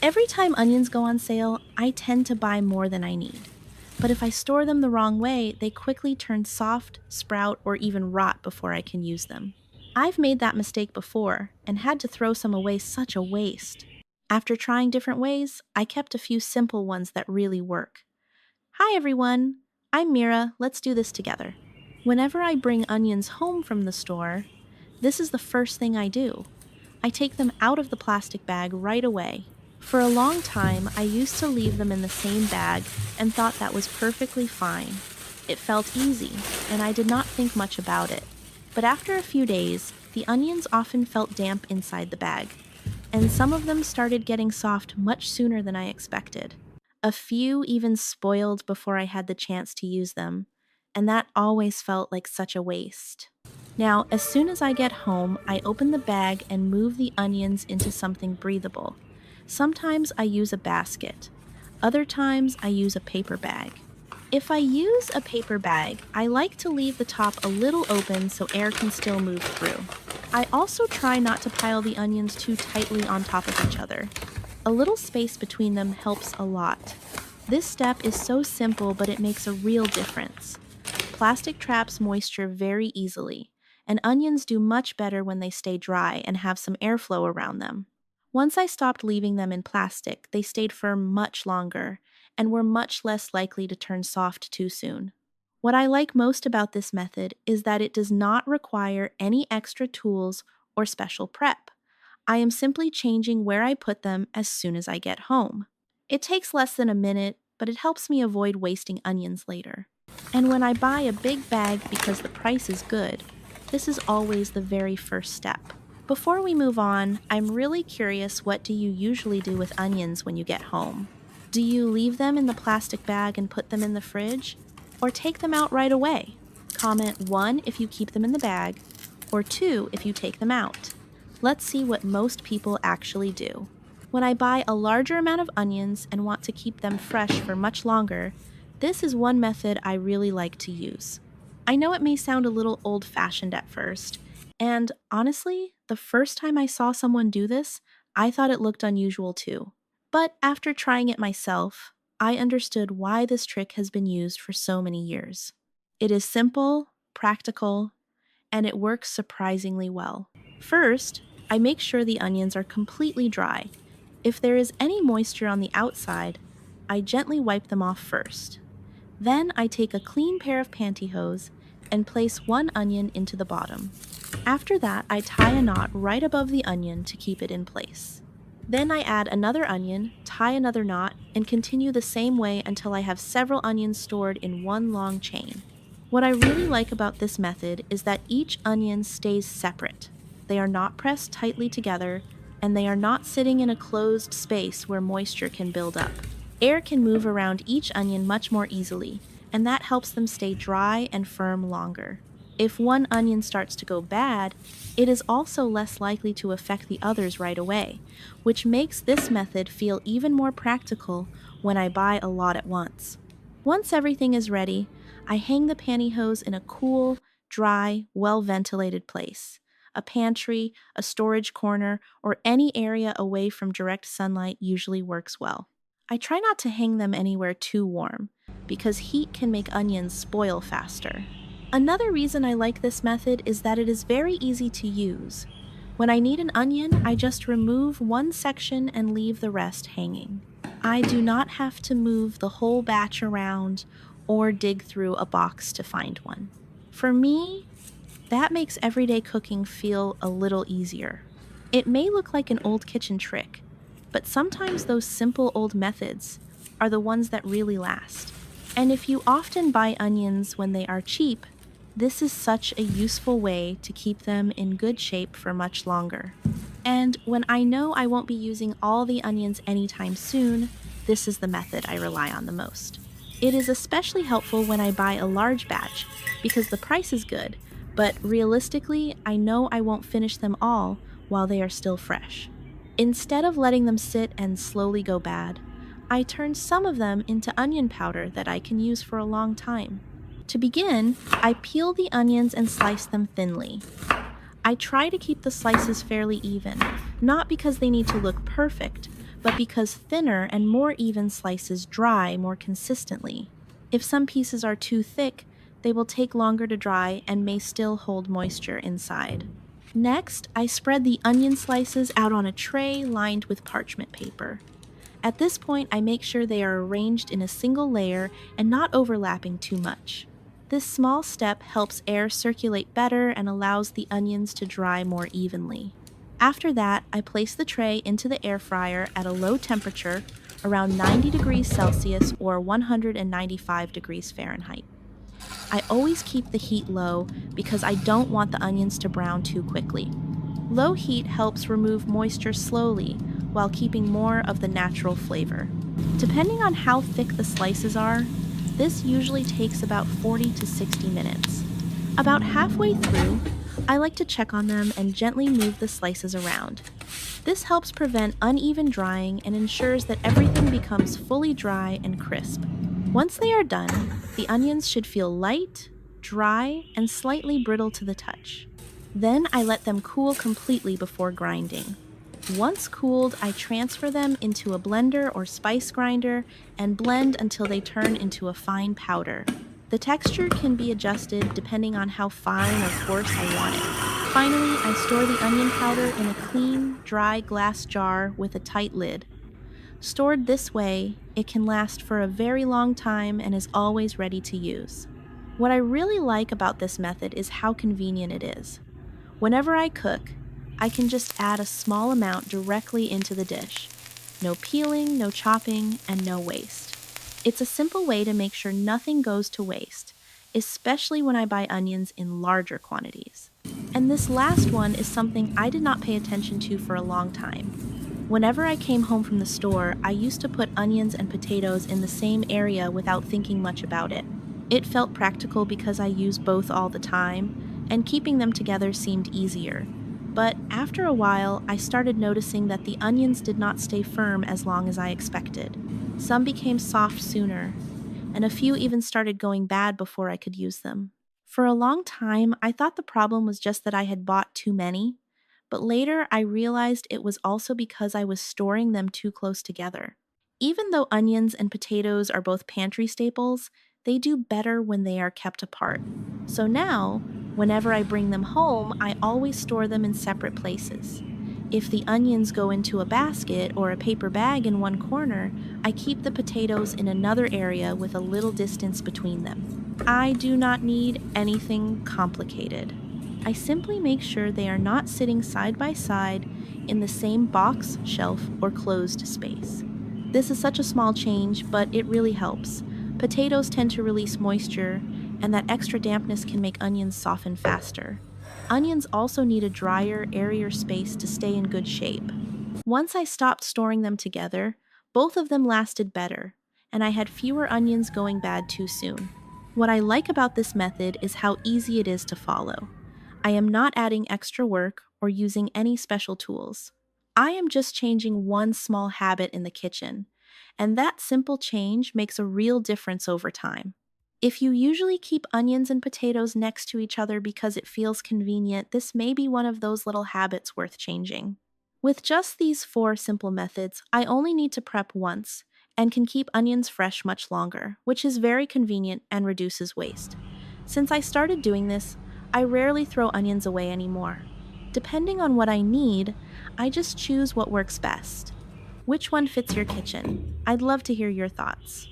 Every time onions go on sale, I tend to buy more than I need. But if I store them the wrong way, they quickly turn soft, sprout, or even rot before I can use them. I've made that mistake before and had to throw some away, such a waste. After trying different ways, I kept a few simple ones that really work. Hi everyone, I'm Mira, let's do this together. Whenever I bring onions home from the store, this is the first thing I do. I take them out of the plastic bag right away. For a long time, I used to leave them in the same bag and thought that was perfectly fine. It felt easy, and I did not think much about it. But after a few days, the onions often felt damp inside the bag, and some of them started getting soft much sooner than I expected. A few even spoiled before I had the chance to use them, and that always felt like such a waste. Now, as soon as I get home, I open the bag and move the onions into something breathable. Sometimes I use a basket. Other times I use a paper bag. If I use a paper bag, I like to leave the top a little open so air can still move through. I also try not to pile the onions too tightly on top of each other. A little space between them helps a lot. This step is so simple, but it makes a real difference. Plastic traps moisture very easily, and onions do much better when they stay dry and have some airflow around them. Once I stopped leaving them in plastic, they stayed firm much longer and were much less likely to turn soft too soon. What I like most about this method is that it does not require any extra tools or special prep. I am simply changing where I put them as soon as I get home. It takes less than a minute, but it helps me avoid wasting onions later. And when I buy a big bag because the price is good, this is always the very first step. Before we move on, I'm really curious, what do you usually do with onions when you get home? Do you leave them in the plastic bag and put them in the fridge? Or take them out right away? Comment 1 if you keep them in the bag, or 2 if you take them out. Let's see what most people actually do. When I buy a larger amount of onions and want to keep them fresh for much longer, this is one method I really like to use. I know it may sound a little old-fashioned at first, and honestly, the first time I saw someone do this, I thought it looked unusual too. But after trying it myself, I understood why this trick has been used for so many years. It is simple, practical, and it works surprisingly well. First, I make sure the onions are completely dry. If there is any moisture on the outside, I gently wipe them off first. Then I take a clean pair of pantyhose and place one onion into the bottom. After that, I tie a knot right above the onion to keep it in place. Then I add another onion, tie another knot, and continue the same way until I have several onions stored in one long chain. What I really like about this method is that each onion stays separate. They are not pressed tightly together, and they are not sitting in a closed space where moisture can build up. Air can move around each onion much more easily, and that helps them stay dry and firm longer. If one onion starts to go bad, it is also less likely to affect the others right away, which makes this method feel even more practical when I buy a lot at once. Once everything is ready, I hang the pantyhose in a cool, dry, well-ventilated place. A pantry, a storage corner, or any area away from direct sunlight usually works well. I try not to hang them anywhere too warm, because heat can make onions spoil faster. Another reason I like this method is that it is very easy to use. When I need an onion, I just remove one section and leave the rest hanging. I do not have to move the whole batch around or dig through a box to find one. For me, that makes everyday cooking feel a little easier. It may look like an old kitchen trick, but sometimes those simple old methods are the ones that really last. And if you often buy onions when they are cheap, this is such a useful way to keep them in good shape for much longer. And when I know I won't be using all the onions anytime soon, this is the method I rely on the most. It is especially helpful when I buy a large batch because the price is good, but realistically, I know I won't finish them all while they are still fresh. Instead of letting them sit and slowly go bad, I turn some of them into onion powder that I can use for a long time. To begin, I peel the onions and slice them thinly. I try to keep the slices fairly even, not because they need to look perfect, but because thinner and more even slices dry more consistently. If some pieces are too thick, they will take longer to dry and may still hold moisture inside. Next, I spread the onion slices out on a tray lined with parchment paper. At this point, I make sure they are arranged in a single layer and not overlapping too much. This small step helps air circulate better and allows the onions to dry more evenly. After that, I place the tray into the air fryer at a low temperature, around 90 degrees Celsius or 195 degrees Fahrenheit. I always keep the heat low because I don't want the onions to brown too quickly. Low heat helps remove moisture slowly while keeping more of the natural flavor. Depending on how thick the slices are, this usually takes about 40 to 60 minutes. About halfway through, I like to check on them and gently move the slices around. This helps prevent uneven drying and ensures that everything becomes fully dry and crisp. Once they are done, the onions should feel light, dry, and slightly brittle to the touch. Then I let them cool completely before grinding. Once cooled, I transfer them into a blender or spice grinder and blend until they turn into a fine powder. The texture can be adjusted depending on how fine or coarse I want it. Finally, I store the onion powder in a clean, dry glass jar with a tight lid. Stored this way, it can last for a very long time and is always ready to use. What I really like about this method is how convenient it is. Whenever I cook, I can just add a small amount directly into the dish. No peeling, no chopping, and no waste. It's a simple way to make sure nothing goes to waste, especially when I buy onions in larger quantities. And this last one is something I did not pay attention to for a long time. Whenever I came home from the store, I used to put onions and potatoes in the same area without thinking much about it. It felt practical because I use both all the time, and keeping them together seemed easier. But after a while, I started noticing that the onions did not stay firm as long as I expected. Some became soft sooner, and a few even started going bad before I could use them. For a long time, I thought the problem was just that I had bought too many, but later I realized it was also because I was storing them too close together. Even though onions and potatoes are both pantry staples, they do better when they are kept apart. So now, whenever I bring them home, I always store them in separate places. If the onions go into a basket or a paper bag in one corner, I keep the potatoes in another area with a little distance between them. I do not need anything complicated. I simply make sure they are not sitting side by side in the same box, shelf, or closed space. This is such a small change, but it really helps. Potatoes tend to release moisture, and that extra dampness can make onions soften faster. Onions also need a drier, airier space to stay in good shape. Once I stopped storing them together, both of them lasted better, and I had fewer onions going bad too soon. What I like about this method is how easy it is to follow. I am not adding extra work or using any special tools. I am just changing one small habit in the kitchen, and that simple change makes a real difference over time. If you usually keep onions and potatoes next to each other because it feels convenient, this may be one of those little habits worth changing. With just these 4 simple methods, I only need to prep once and can keep onions fresh much longer, which is very convenient and reduces waste. Since I started doing this, I rarely throw onions away anymore. Depending on what I need, I just choose what works best. Which one fits your kitchen? I'd love to hear your thoughts.